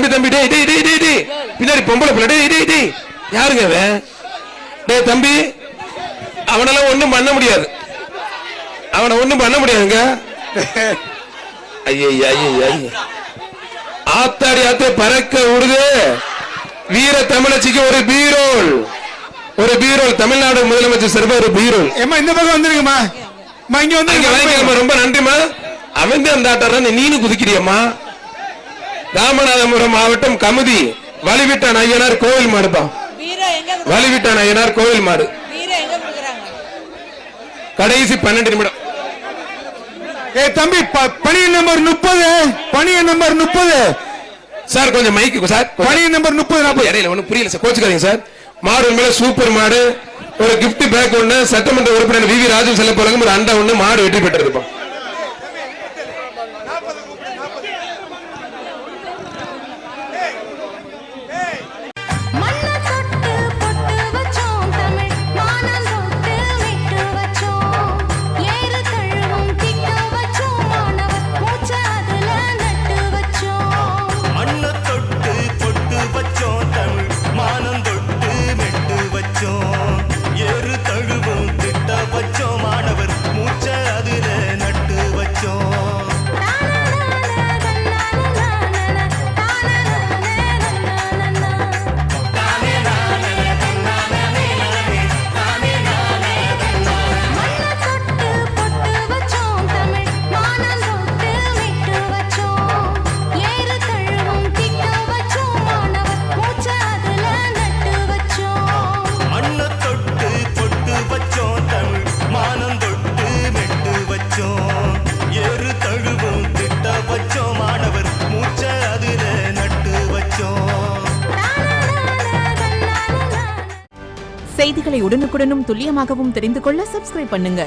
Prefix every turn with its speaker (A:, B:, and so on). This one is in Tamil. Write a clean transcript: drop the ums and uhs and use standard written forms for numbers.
A: தம்பி டேய் டேய் டேய் டேய் டேய் பின்னாடி பொம்பளை பிள்ளை டேய் டேய் டேய் யாருங்க அவன்? டேய் தம்பி, அவனெல்லாம் ஒண்ணும் பண்ண முடியாது, அவனை ஒண்ணும் பண்ண முடியாதுங்க. ஐயா ஐயா ஆத்தாடி ஆத்தே பறக்க விடுது. வீர தமிழச்சிக்கு ஒரு பீரோல், ஒரு பீரோல், தமிழ்நாடு முதலமைச்சர் சார்பா ஒரு பீரோல்.
B: ஏமா இந்த பக்கம் வந்துருங்கம்மா, இங்க வந்து
A: ரொம்ப நன்றிமா. அவன் அந்த ஆட்டார நீனு குதிக்கிறியம்மா. ராமநாதபுரம் மாவட்டம் கமுதி வலிவிட்டான் ஐயனார் கோவில் மாடுப்பா. வலிவிட்டான் ஐயனார் கோவில் மாடு. கடைசி 12 நிமிடம்.
B: தம்பி பணிய நம்பர் 30, பணிய நம்பர் 30
A: சார். கொஞ்சம் மைக்கு சார்,
B: பணிய நம்பர் 30.
A: இடையில ஒன்னும் புரியல சார், கோச்சுக்காதீங்க சார். மாடு மேல சூப்பர் மாடு. ஒரு கிஃப்ட் பேக் ஒண்ணு, சட்டமன்ற உறுப்பினர் வி.வி. ராஜு செல்ல போலங்க ஒரு அண்டா ஒண்ணு. மாடு வெற்றி பெற்றிருப்பா.
C: செய்திகளை உடனுக்குடனும் துல்லியமாகவும் தெரிந்து கொள்ள சப்ஸ்கிரைப் பண்ணுங்க.